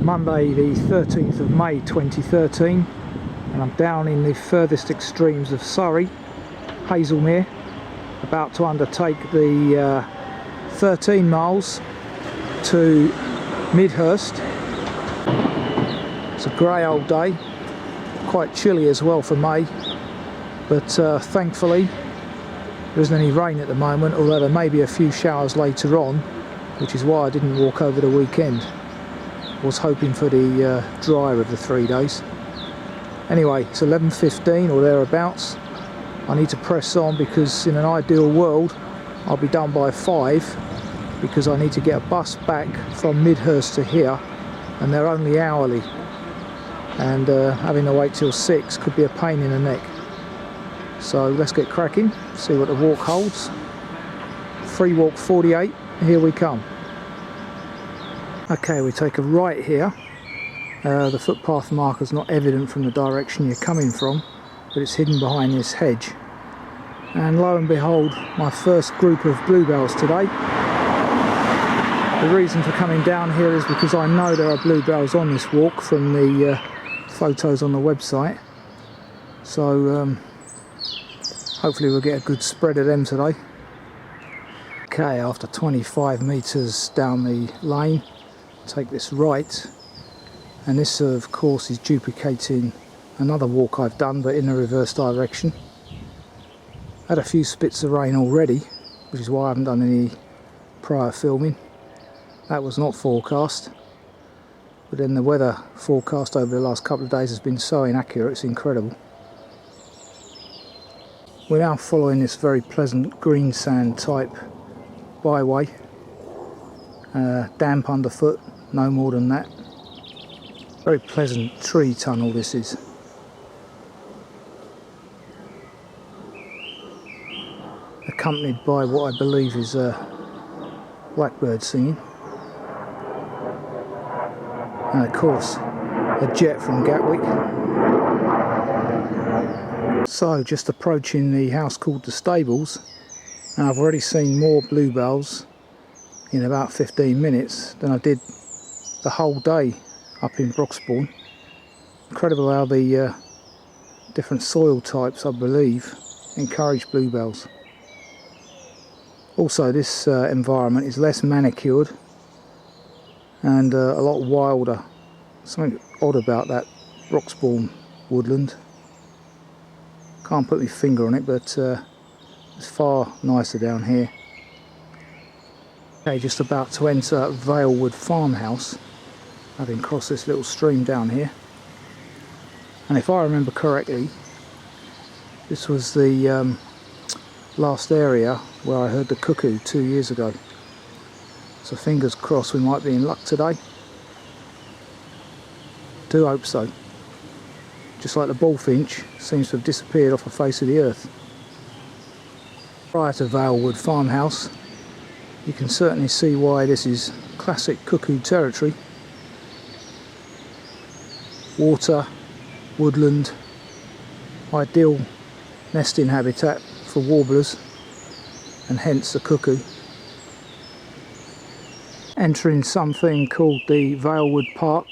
Monday the 13th of May 2013, and I'm down in the furthest extremes of Surrey, Haslemere, about to undertake the 13 miles to Midhurst. It's a grey old day, quite chilly as well for May, but thankfully there isn't any rain at the moment, although there may be a few showers later on, which is why I didn't walk over the weekend. I was hoping for the drier of the 3 days. Anyway, it's 11:15 or thereabouts. I need to press on because in an ideal world I'll be done by 5, because I need to get a bus back from Midhurst to here, and they're only hourly, and having to wait till 6 could be a pain in the neck. So let's get cracking, see what the walk holds. Free walk 48, here we come. Okay, we take a right here. The footpath marker's not evident from the direction you're coming from, but it's hidden behind this hedge. And lo and behold, my first group of bluebells today. The reason for coming down here is because I know there are bluebells on this walk from the photos on the website. So hopefully we'll get a good spread of them today. Okay, after 25 metres down the lane, take this right, and this of course is duplicating another walk I've done, but in the reverse direction. Had a few spits of rain already, which is why I haven't done any prior filming. That was not forecast, but then the weather forecast over the last couple of days has been so inaccurate, it's incredible. We're now following this very pleasant green sand type byway. Damp underfoot, no more than that. Very pleasant tree tunnel this is. Accompanied by what I believe is a blackbird singing. And of course, a jet from Gatwick. So, just approaching the house called the Stables, and I've already seen more bluebells in about 15 minutes than I did the whole day up in Broxbourne. Incredible how the different soil types, I believe, encourage bluebells. Also, this environment is less manicured and a lot wilder. Something odd about that Broxbourne woodland. Can't put my finger on it, but it's far nicer down here. Okay, just about to enter Valewood farmhouse, having crossed this little stream down here. And if I remember correctly, this was the last area where I heard the cuckoo 2 years ago. So fingers crossed we might be in luck today. Do hope so. Just like the bullfinch seems to have disappeared off the face of the earth. Prior to Valewood farmhouse, you can certainly see why this is classic cuckoo territory. Water, woodland, ideal nesting habitat for warblers, and hence the cuckoo. Entering something called the Cowdray Park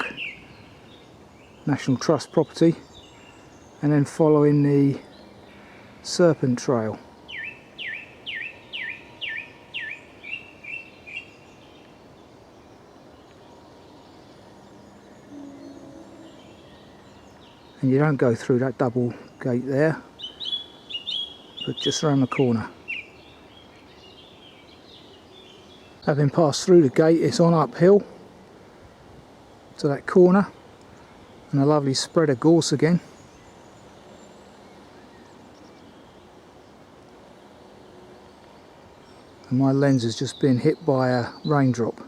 National Trust property, and then following the Serpent Trail. And you don't go through that double gate there, but just around the corner. Having passed through the gate, it's on uphill to that corner, and a lovely spread of gorse again. And my lens has just been hit by a raindrop.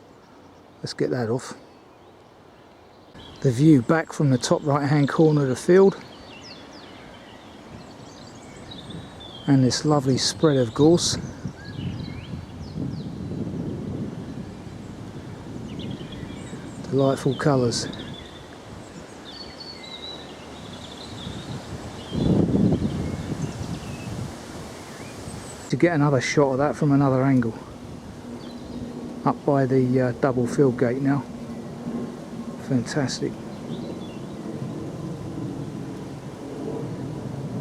Let's get that off. The view back from the top right hand corner of the field, and this lovely spread of gorse. Delightful colours. To get another shot of that from another angle. Up by the double field gate now. Fantastic.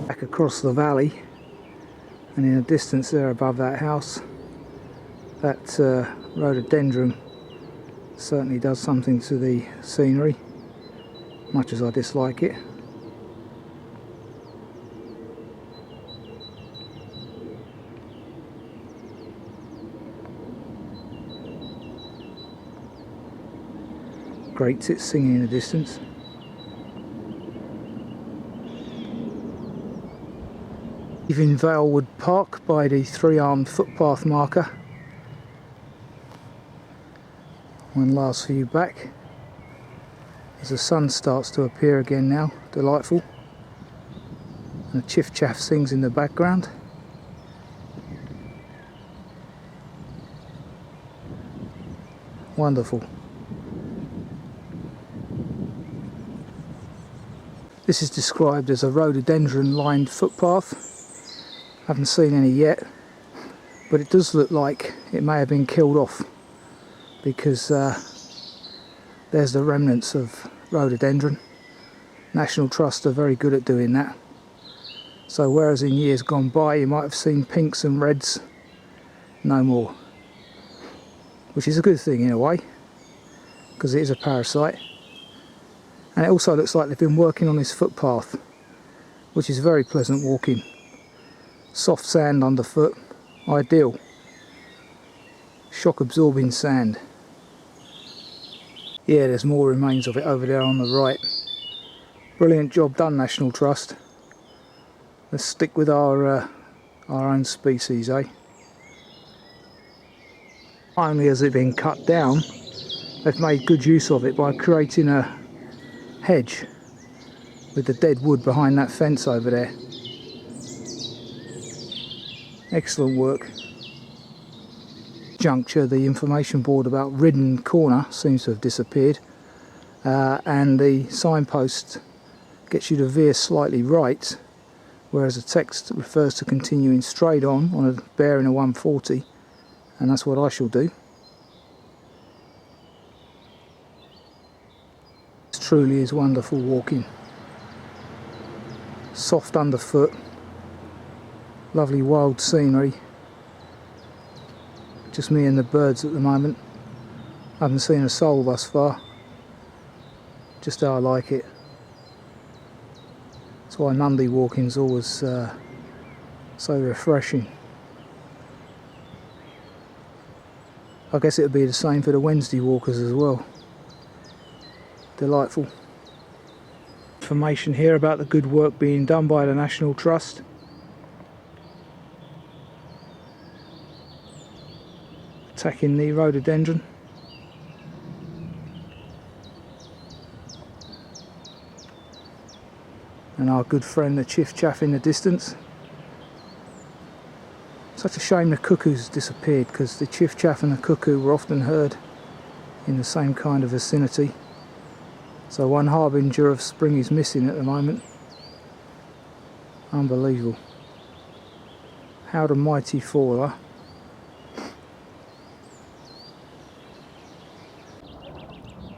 Back across the valley, and in the distance there above that house, that rhododendron certainly does something to the scenery, much as I dislike it. Great tits singing in the distance. Leaving Valewood Park by the three-armed footpath marker. One last view back as the sun starts to appear again now. Delightful. And the chiff chaff sings in the background. Wonderful. This is described as a rhododendron lined footpath. Haven't seen any yet, but it does look like it may have been killed off, because there's the remnants of rhododendron. National Trust are very good at doing that. So whereas in years gone by you might have seen pinks and reds, no more. Which is a good thing in a way, because it is a parasite. And it also looks like they've been working on this footpath, which is very pleasant walking. Soft sand underfoot, ideal. Shock absorbing sand. Yeah, there's more remains of it over there on the right. Brilliant job done, National Trust. Let's stick with our own species, eh? Not only has it been cut down, they've made good use of it by creating a hedge with the dead wood behind that fence over there. Excellent work. Juncture, the information board about Ridden Corner seems to have disappeared, and the signpost gets you to veer slightly right, whereas the text refers to continuing straight on a bearing of 140, and that's what I shall do. This truly is wonderful walking. Soft underfoot, lovely wild scenery. Just me and the birds at the moment. I haven't seen a soul thus far. Just how I like it. That's why Monday walking's always so refreshing. I guess it would be the same for the Wednesday walkers as well. Delightful. Information here about the good work being done by the National Trust. Attacking the rhododendron. And our good friend the chiff chaff in the distance. Such a shame the cuckoo's disappeared, because the chiff chaff and the cuckoo were often heard in the same kind of vicinity. So one harbinger of spring is missing at the moment. Unbelievable. How the mighty fall, huh?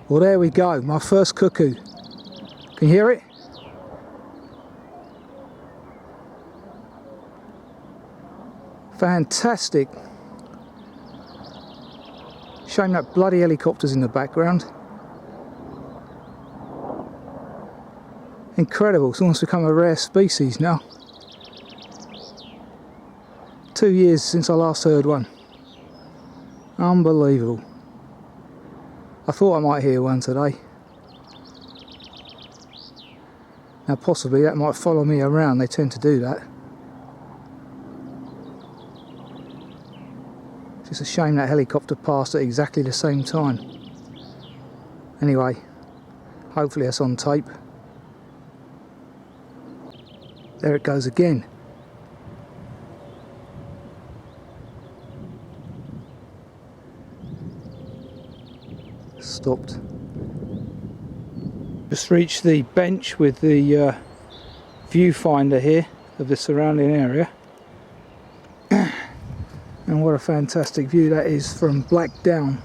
Well, there we go, my first cuckoo. Can you hear it? Fantastic. Shame that bloody helicopter's in the background. Incredible, it's almost become a rare species now. 2 years since I last heard one. Unbelievable. I thought I might hear one today. Now possibly that might follow me around, they tend to do that. It's a shame that helicopter passed at exactly the same time. Anyway, hopefully that's on tape. There it goes again. Stopped. Just reached the bench with the viewfinder here of the surrounding area. And what a fantastic view that is from Blackdown.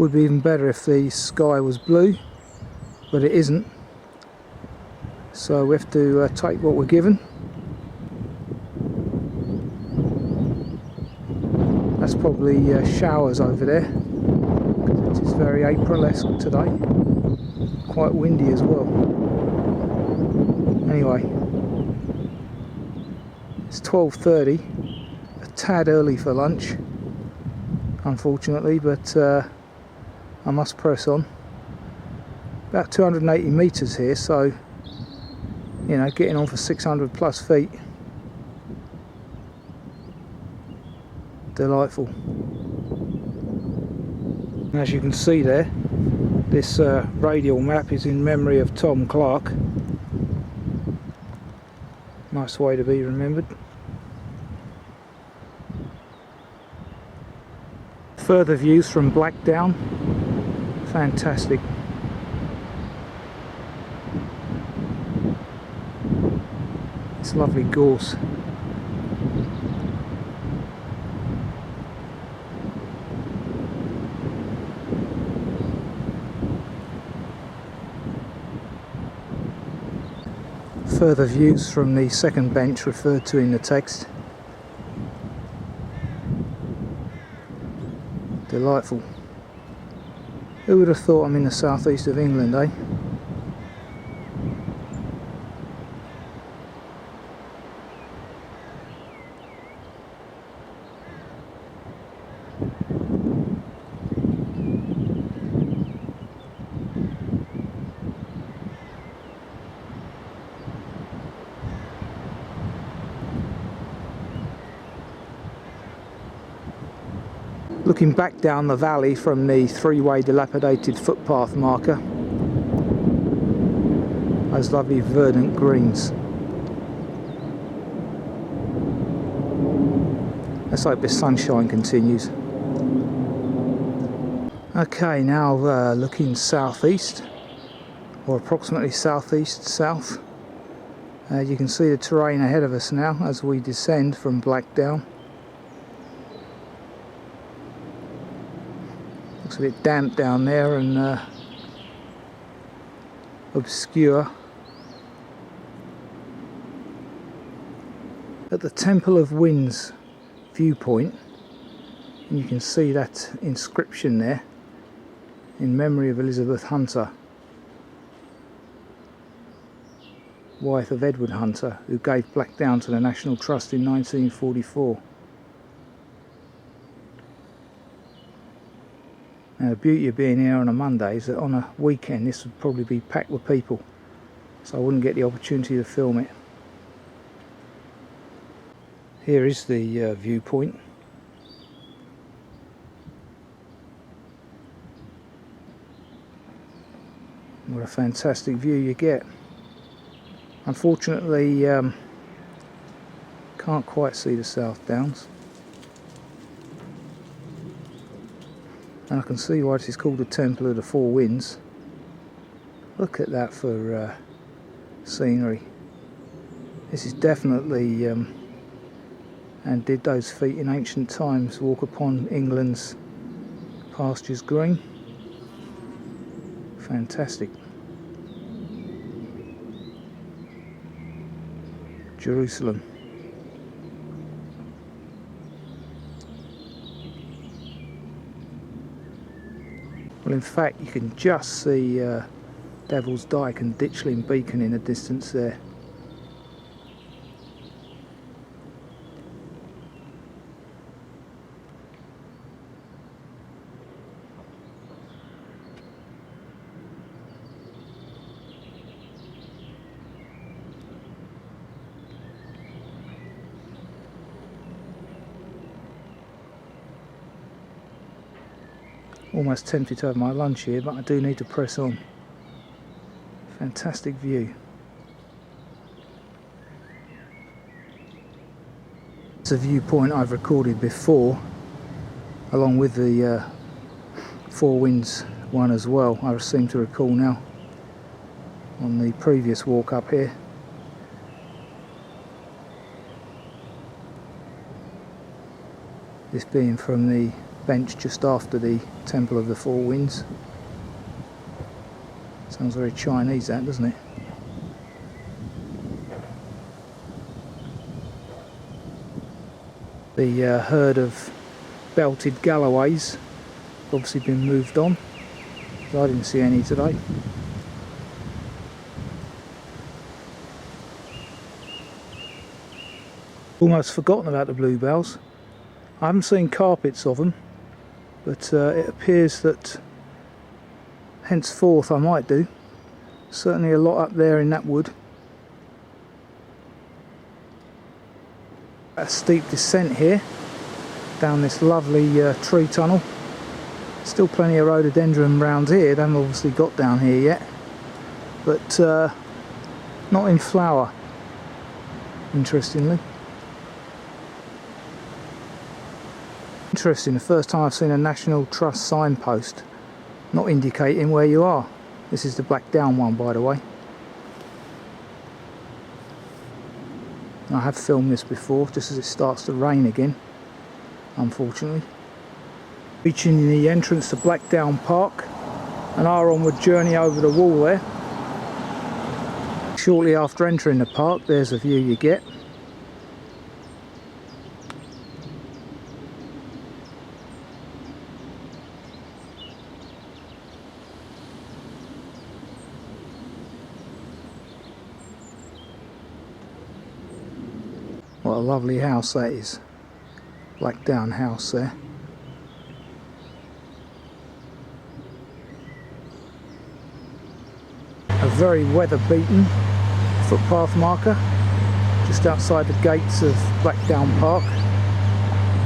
Would be even better if the sky was blue, but it isn't. So we have to take what we're given. That's probably showers over there, because it is very April-esque today. Quite windy as well. Anyway, it's 12:30, a tad early for lunch, unfortunately, but I must press on. About 280 metres here, so you know, getting on for 600 plus feet. Delightful. And as you can see there, this radial map is in memory of Tom Clark. Nice way to be remembered. Further views from Blackdown. Fantastic. It's lovely gorse. Further views from the second bench referred to in the text. Delightful. Who would have thought I'm in the southeast of England, eh? Looking back down the valley from the three-way dilapidated footpath marker, those lovely verdant greens. Let's hope this sunshine continues. Okay, now looking southeast, or approximately southeast south. You can see the terrain ahead of us now as we descend from Blackdown. Looks a bit damp down there and obscure. At the Temple of Winds viewpoint, and you can see that inscription there in memory of Elizabeth Hunter, wife of Edward Hunter, who gave Blackdown to the National Trust in 1944. Now the beauty of being here on a Monday is that on a weekend this would probably be packed with people, so I wouldn't get the opportunity to film it. Here is the viewpoint. What a fantastic view you get. Unfortunately, can't quite see the South Downs. And I can see why this is called the Temple of the Four Winds. Look at that for scenery. This is definitely, and did those feet in ancient times walk upon England's pastures green. Fantastic. Jerusalem. Well, in fact, you can just see Devil's Dyke and Ditchling Beacon in the distance there. Almost tempted to have my lunch here, but I do need to press on. Fantastic view. It's a viewpoint I've recorded before, along with the Four Winds one as well, I seem to recall now, on the previous walk up here. This being from the bench just after the Temple of the Four Winds. Sounds very Chinese, that, doesn't it? The herd of belted Galloways obviously been moved on. I didn't see any today. Almost forgotten about the bluebells. I haven't seen carpets of them, but it appears that henceforth I might do. Certainly a lot up there in that wood. A steep descent here down this lovely tree tunnel. Still plenty of rhododendron round here. They haven't obviously got down here yet, but not in flower, interestingly. Interesting, the first time I've seen a National Trust signpost not indicating where you are. This is the Blackdown one, by the way. I have filmed this before, just as it starts to rain again, unfortunately. Reaching the entrance to Blackdown Park and our onward journey over the wall there. Shortly after entering the park, there's the view you get. What a lovely house that is. Blackdown house there. A very weather-beaten footpath marker just outside the gates of Blackdown Park.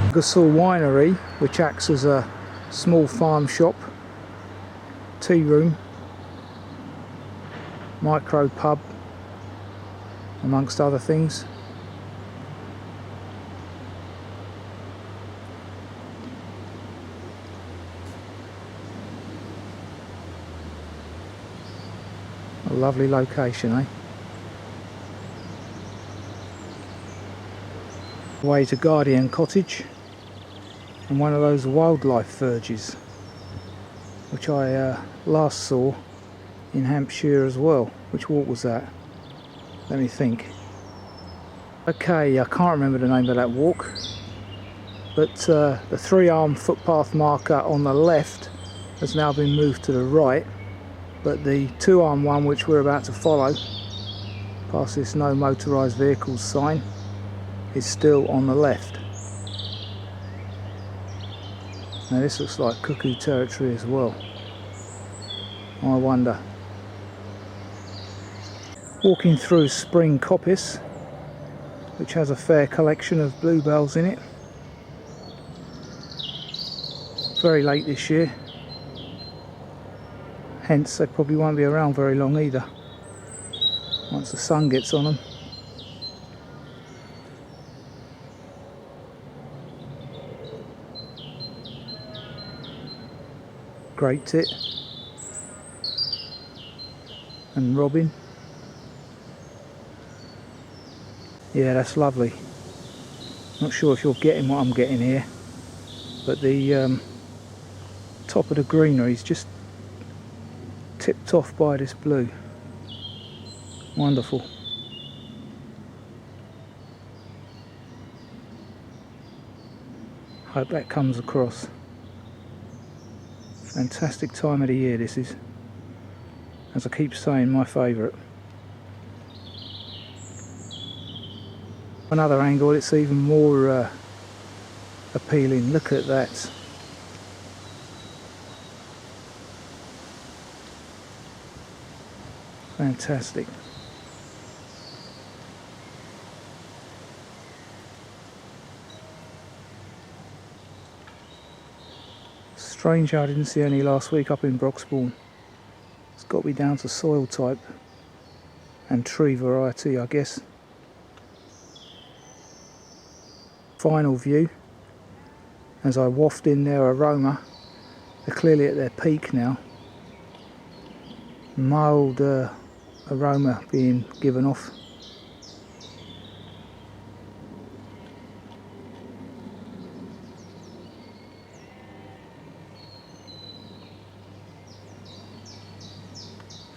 Lurgashall Winery, which acts as a small farm shop, tea room, micro pub, amongst other things. A lovely location, eh? Way to Guardian Cottage and one of those wildlife verges which I last saw in Hampshire as well. Which walk was that? Let me think. Okay, I can't remember the name of that walk, but the three-armed footpath marker on the left has now been moved to the right. But the two-arm one, which we're about to follow, past this no motorised vehicles sign, is still on the left. Now this looks like cuckoo territory as well. I wonder. Walking through Spring Coppice, which has a fair collection of bluebells in it. Very late this year. Hence they probably won't be around very long either, once the sun gets on them. Great tit and robin. Yeah, that's lovely. Not sure if you're getting what I'm getting here, but the top of the greenery is just tipped off by this blue. Wonderful. Hope that comes across. Fantastic time of the year this is. As I keep saying, my favourite. Another angle, it's even more appealing. Look at that. Fantastic. Strange I didn't see any last week up in Broxbourne. It's got to be down to soil type and tree variety, I guess. Final view as I waft in their aroma. They're clearly at their peak now. Mild aroma being given off.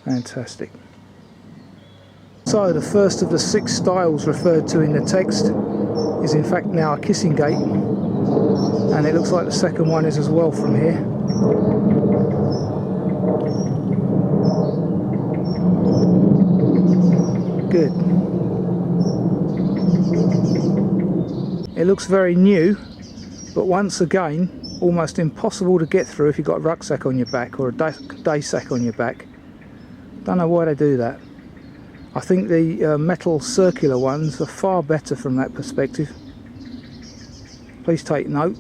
Fantastic. So the first of the 6 styles referred to in the text is in fact now a kissing gate, and it looks like the second one is as well from here. Good. It looks very new, but once again almost impossible to get through if you've got a rucksack on your back or a day sack on your back. Don't know why they do that. I think the metal circular ones are far better from that perspective. Please take note.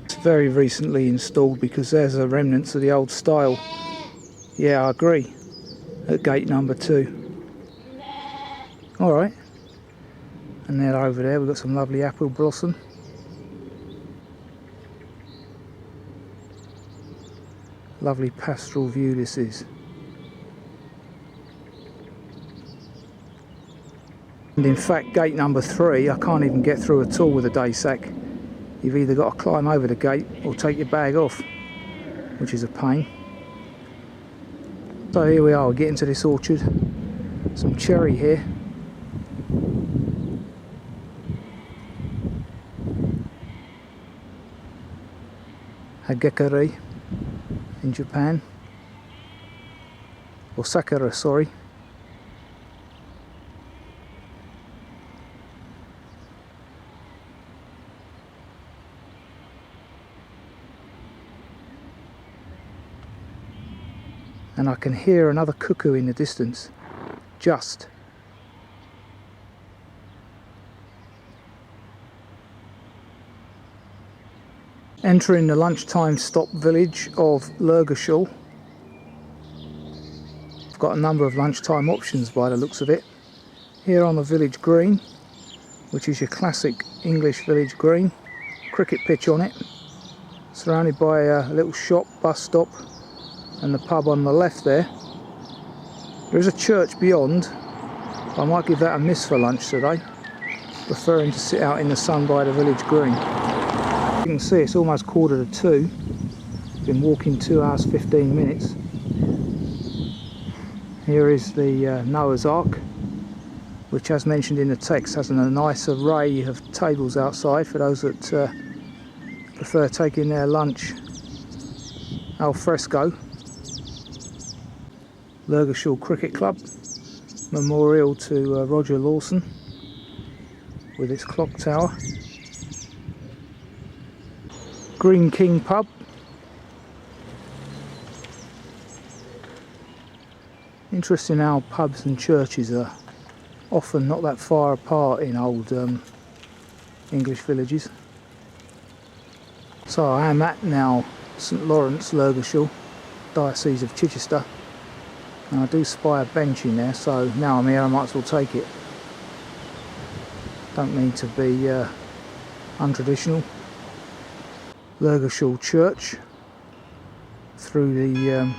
It's very recently installed because there's a remnants of the old style. Yeah, I agree. At gate number 2. Alright. And then over there we've got some lovely apple blossom. Lovely pastoral view this is. And in fact gate number 3 I can't even get through at all with a day sack. You've either got to climb over the gate or take your bag off, which is a pain. So here we are, we're getting to this orchard. Some cherry here. Hagekari in Japan, or Sakura, sorry. And I can hear another cuckoo in the distance, just. Entering the lunchtime stop village of Lurgashall. I've got a number of lunchtime options by the looks of it. Here on the village green, which is your classic English village green, cricket pitch on it, surrounded by a little shop, bus stop, and the pub on the left there. There is a church beyond. I might give that a miss for lunch today, preferring to sit out in the sun by the village green. You can see it's almost 1:45. Been walking 2 hours 15 minutes. Here is the Noah's Ark, which, as mentioned in the text, has a nice array of tables outside for those that prefer taking their lunch al fresco. Lurgashall Cricket Club, memorial to Roger Lawson, with its clock tower. Green King Pub. Interesting how pubs and churches are often not that far apart in old English villages. So I am at now St Lawrence, Lurgashall, Diocese of Chichester, and I do spy a bench in there, so now I'm here I might as well take it. Don't mean to be untraditional. Lurgashall Church, through the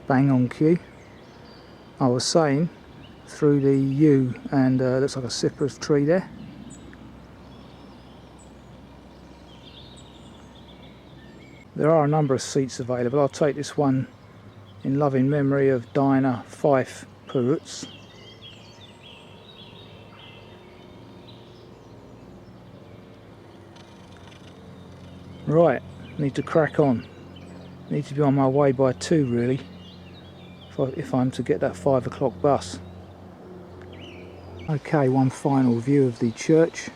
bang on cue. I was saying through the yew and looks like a cypress tree there. There are a number of seats available. I'll take this one in loving memory of Dinah Fife Perutz. Right, need to crack on. Need to be on my way by 2 really, if I'm to get that 5 o'clock bus. Okay, one final view of the church.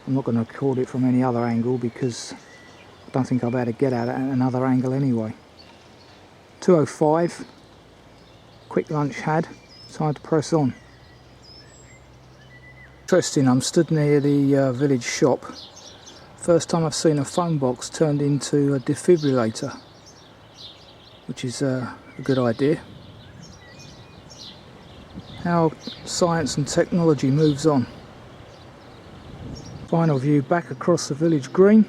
I'm not going to record it from any other angle because I don't think I'll be able to get at it at another angle anyway. 2:05, quick lunch had, time to press on. Interesting, I'm stood near the village shop. First time I've seen a phone box turned into a defibrillator, which is a good idea. How science and technology moves on. Final view back across the village green.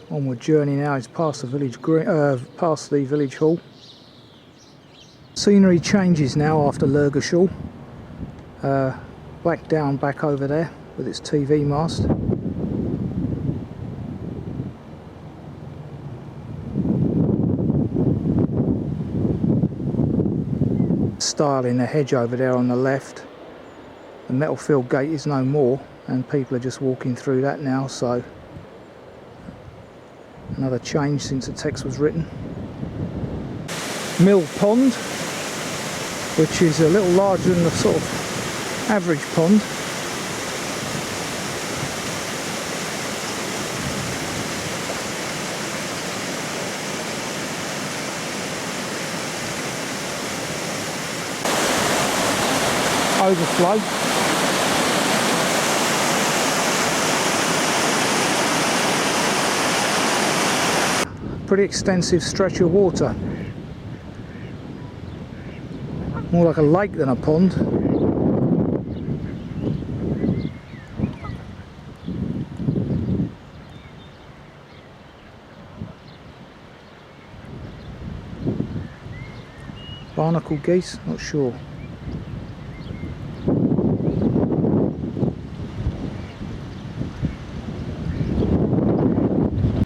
Onward journey now is past the village hall. Scenery changes now after Lurgashall. Blackdown back over there with its TV mast. Stile in the hedge over there on the left. The metal filled gate is no more and people are just walking through that now, so another change since the text was written. Mill Pond, which is a little larger than the sort of average pond. Overflow. Pretty extensive stretch of water. More like a lake than a pond. Barnacle geese? Not sure.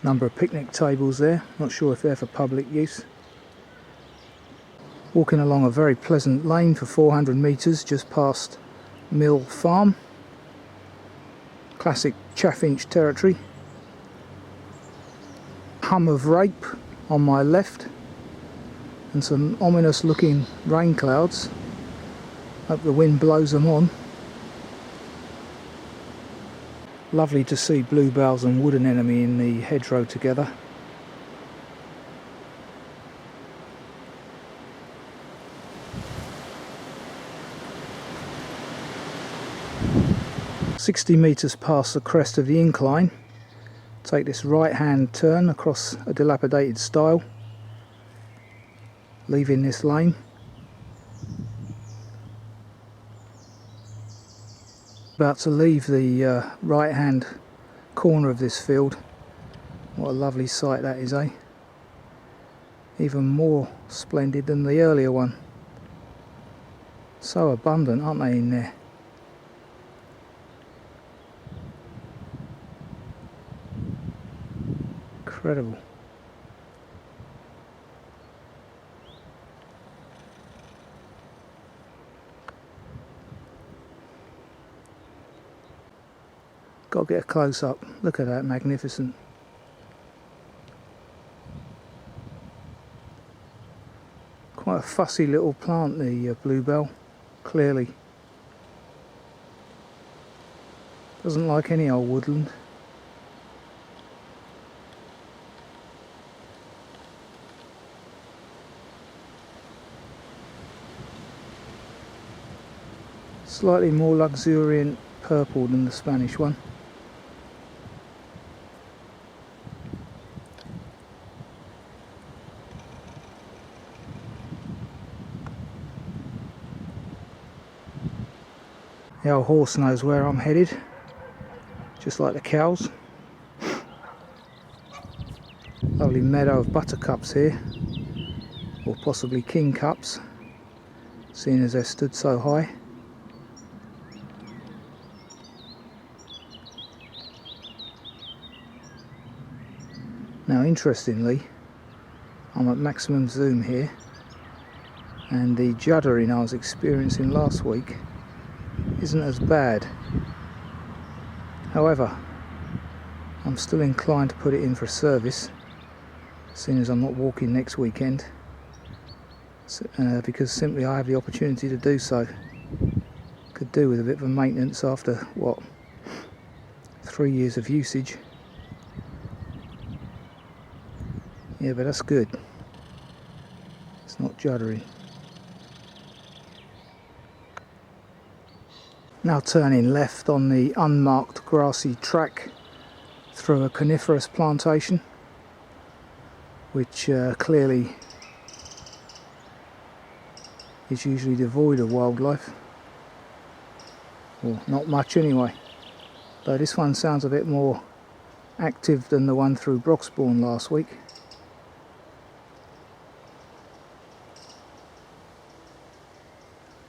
Number of picnic tables there, not sure if they're for public use. Walking along a very pleasant lane for 400 metres just past Mill Farm. Classic chaffinch territory. Hum of rape on my left and some ominous looking rain clouds. Hope the wind blows them on. Lovely to see bluebells and wood anemone in the hedgerow together. "60 metres past the crest of the incline, take this right hand turn across a dilapidated stile, leaving this lane. About to leave the right hand corner of this field. What a lovely sight that is, eh? Even more splendid than the earlier one. So abundant, aren't they, in there? Incredible. Got to get a close up. Look at that, magnificent. Quite a fussy little plant, the bluebell, clearly. Doesn't like any old woodland. Slightly more luxuriant purple than the Spanish one. The old horse knows where I'm headed, just like the cows. Lovely meadow of buttercups here, or possibly kingcups, seeing as they're stood so high. Now interestingly, I'm at maximum zoom here, and the juddering I was experiencing last week isn't as bad. However, I'm still inclined to put it in for a service, seeing as I'm not walking next weekend, because simply I have the opportunity to do so. Could do with a bit of a maintenance after, what, 3 years of usage. Yeah, but that's good. It's not juddering. Now turning left on the unmarked grassy track through a coniferous plantation, which clearly is usually devoid of wildlife, or not much anyway, though this one sounds a bit more active than the one through Broxbourne last week.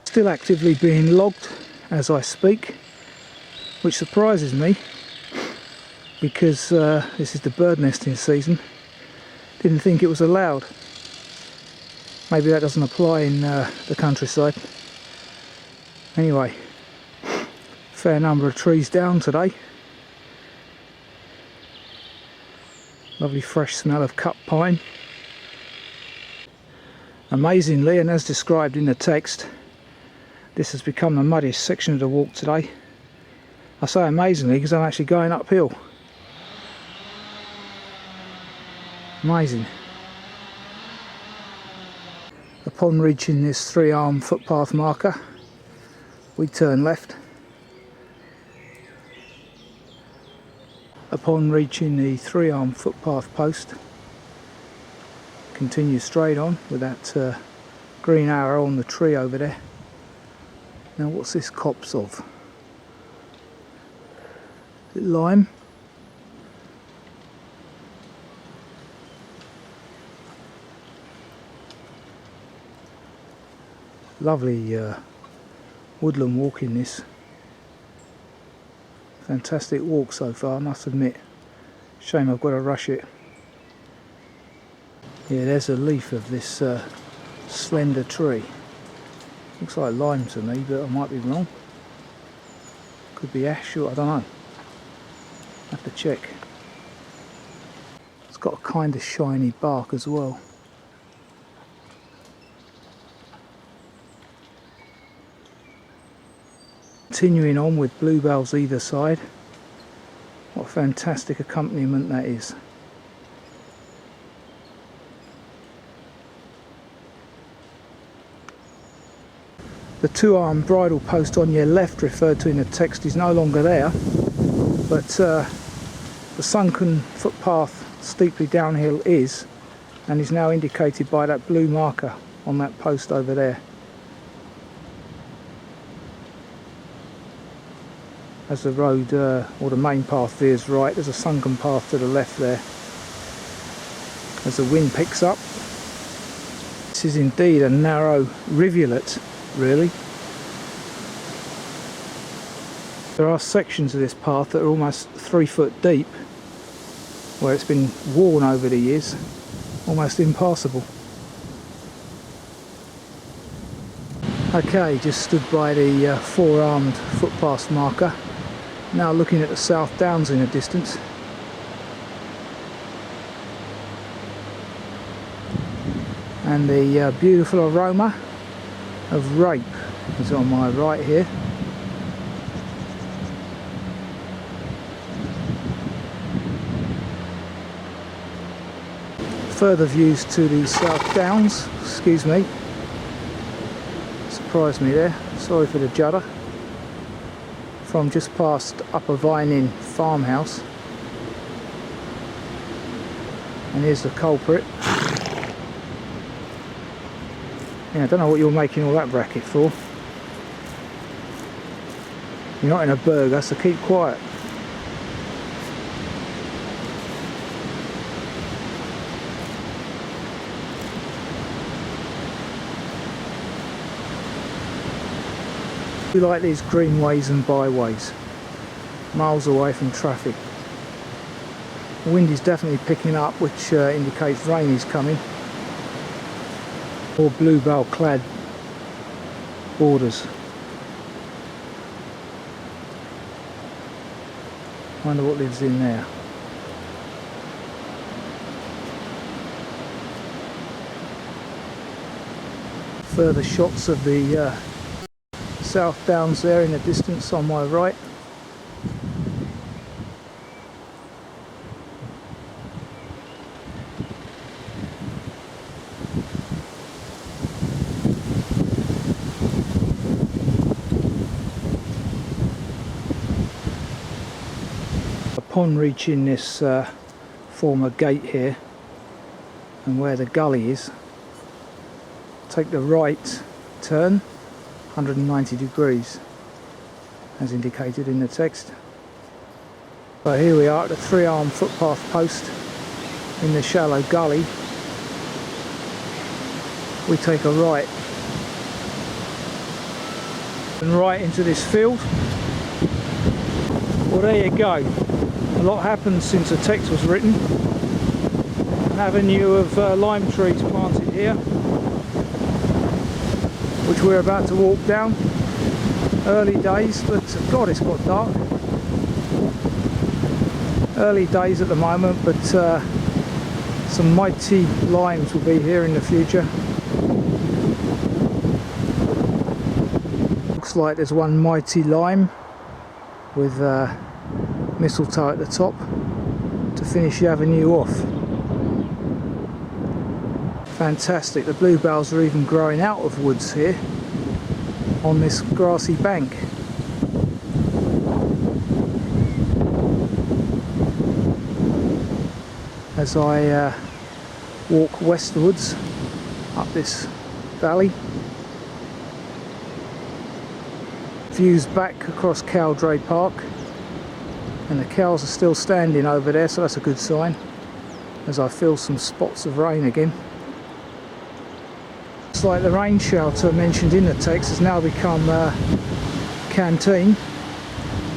Still actively being logged as I speak, which surprises me because this is the bird nesting season. Didn't think it was allowed. Maybe that doesn't apply in the countryside. Anyway, fair number of trees down today. Lovely fresh smell of cut pine. Amazingly, and as described in the text, this has become the muddiest section of the walk today. I say amazingly because I'm actually going uphill. Amazing. Upon reaching this 3-arm footpath marker, we turn left. Upon reaching the 3-arm footpath post, continue straight on with that green arrow on the tree over there. Now what's this copse of? Is it lime? Lovely woodland walk in this. Fantastic walk so far, I must admit. Shame I've got to rush it. Yeah, there's a leaf of this slender tree. Looks like lime to me, but I might be wrong. Could be ash, or I don't know. Have to check. It's got a kind of shiny bark as well. Continuing on with bluebells either side. What a fantastic accompaniment that is. The 2-arm bridle post on your left referred to in the text is no longer there, but the sunken footpath steeply downhill is, and is now indicated by that blue marker on that post over there. As the road or the main path veers right, there's a sunken path to the left there. As the wind picks up, this is indeed a narrow rivulet, really. There are sections of this path that are almost 3 foot deep, where it's been worn over the years, almost impassable. Okay, just stood by the 4-armed footpath marker. Now looking at the South Downs in the distance. And the beautiful aroma of rape is on my right here. Further views to the South Downs, excuse me. Surprised me there, sorry for the judder. From just past Upper Vining farmhouse. And here's the culprit. Yeah, I don't know what you're making all that racket for. You're not in a burger, so keep quiet. We like these greenways and byways, miles away from traffic. The wind is definitely picking up, which indicates rain is coming. Or bluebell clad borders. Wonder what lives in there. Further shots of the South Downs there in the distance on my right. Upon reaching this former gate here, and where the gully is, take the right turn 190 degrees as indicated in the text. But here we are at the 3-arm footpath post in the shallow gully. We take a right and right into this field. Well, there you go. A lot happened since the text was written. An avenue of lime trees planted here, which we're about to walk down. Early days, but God, it's got dark. Early days at the moment, but some mighty limes will be here in the future. Looks like there's one mighty lime with mistletoe at the top to finish the avenue off. Fantastic, the bluebells are even growing out of woods here on this grassy bank. As I walk westwards up this valley, views back across Cowdray Park, and the cows are still standing over there, so that's a good sign, as I feel some spots of rain again. It's like the rain shelter mentioned in the text has now become a canteen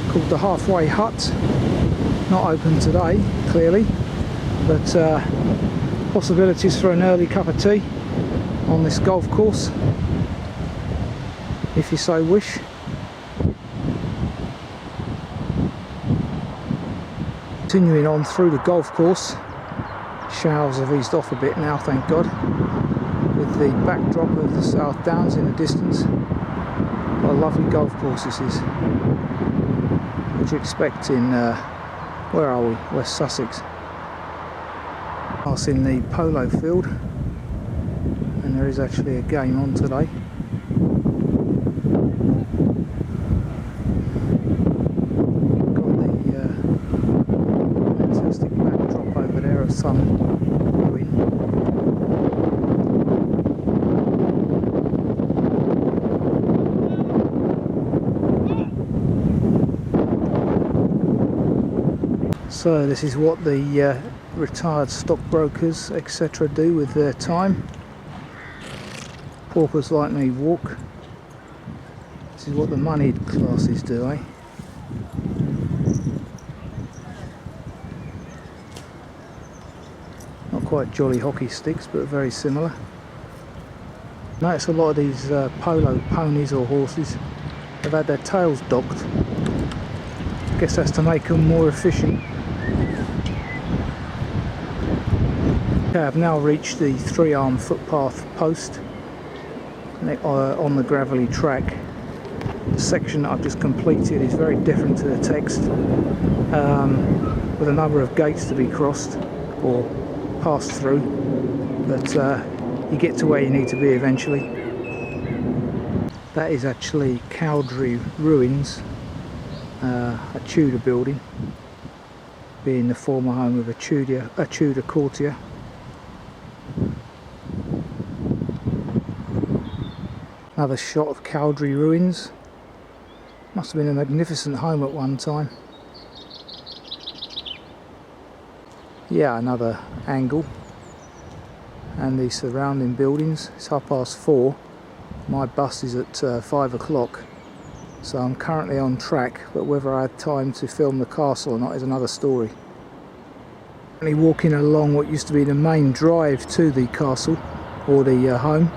called the Halfway Hut. Not open today, clearly, but possibilities for an early cup of tea on this golf course, if you so wish. Continuing on through the golf course, showers have eased off a bit now, thank God, with the backdrop of the South Downs in the distance. What a lovely golf course this is. What do you expect in, where are we? West Sussex. Passing the polo field, and there is actually a game on today. Backdrop over there of some ruin. So this is what the retired stockbrokers etc. do with their time. Paupers like me walk. This is what the moneyed classes do, eh? Quite jolly hockey sticks, but very similar. Notice a lot of these polo ponies or horses have had their tails docked. I guess that's to make them more efficient. Okay, I've now reached the 3-arm footpath post on the gravelly track. The section that I've just completed is very different to the text, with a number of gates to be crossed or passed through, but you get to where you need to be eventually. That is actually Cowdray ruins, a Tudor building, being the former home of a Tudor courtier. Another shot of Cowdray ruins. Must have been a magnificent home at one time. Yeah, another angle, and the surrounding buildings. It's 4:30. My bus is at 5 o'clock, so I'm currently on track, but whether I had time to film the castle or not is another story. Currently walking along what used to be the main drive to the castle, or the home,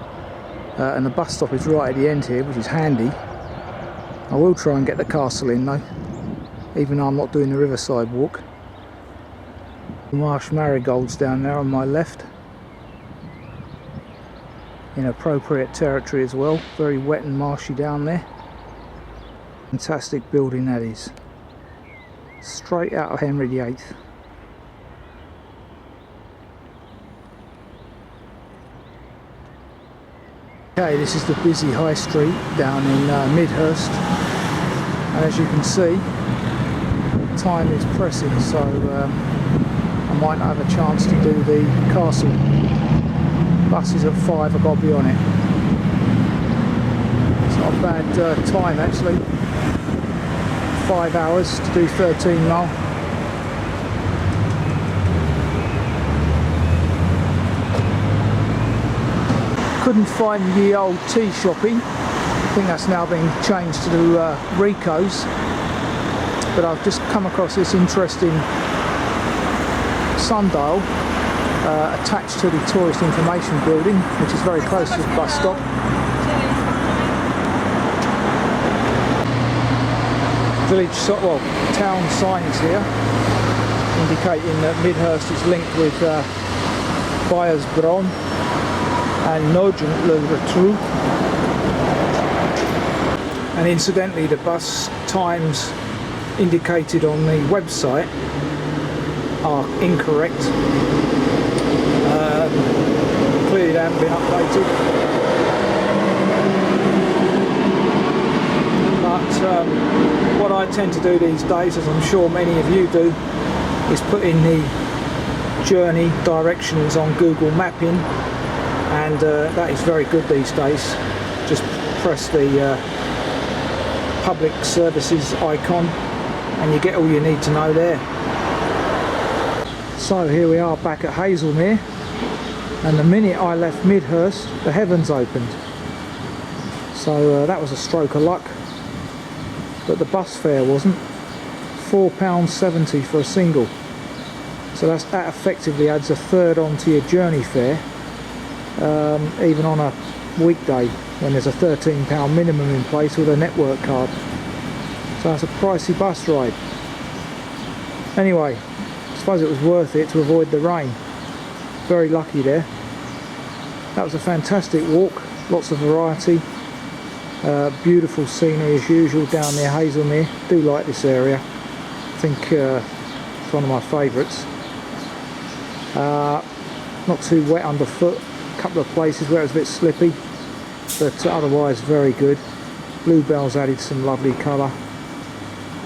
and the bus stop is right at the end here, which is handy. I will try and get the castle in though, even though I'm not doing the riverside walk. Marsh marigolds down there on my left, in appropriate territory as well, very wet and marshy down there. Fantastic building that is, straight out of Henry VIII. Okay, this is the busy high street down in Midhurst, and as you can see, time is pressing, so I might not have a chance to do the castle. Bus is at 5, I've got to be on it. It's not a bad time actually. 5 hours to do 13 mile. couldn't find the old tea shoppy. I think that's now been changed to Rico's. But I've just come across this interesting sundial attached to the tourist information building, which is very close to the bus stop. Town signs here indicating that Midhurst is linked with Byersbron and Nogent-le-Retrou. And incidentally, the bus times indicated on the website are incorrect. Clearly they haven't been updated. But what I tend to do these days, as I'm sure many of you do, is put in the journey directions on Google Mapping, and that is very good these days. Just press the public services icon and you get all you need to know there. So here we are back at Haslemere, and the minute I left Midhurst the heavens opened. So that was a stroke of luck, but the bus fare wasn't. £4.70 for a single. So that effectively adds a third onto your journey fare, even on a weekday when there's a £13 minimum in place with a network card. So that's a pricey bus ride. Anyway, I suppose it was worth it to avoid the rain. Very lucky there. That was a fantastic walk, lots of variety, beautiful scenery as usual down near Haslemere. Do like this area. I think it's one of my favourites. Not too wet underfoot, a couple of places where it was a bit slippy, but otherwise very good. Bluebells added some lovely colour.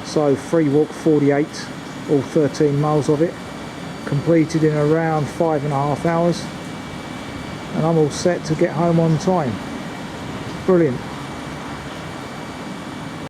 So free walk 48, all 13 miles of it, completed in around 5.5 hours, and I'm all set to get home on time. Brilliant.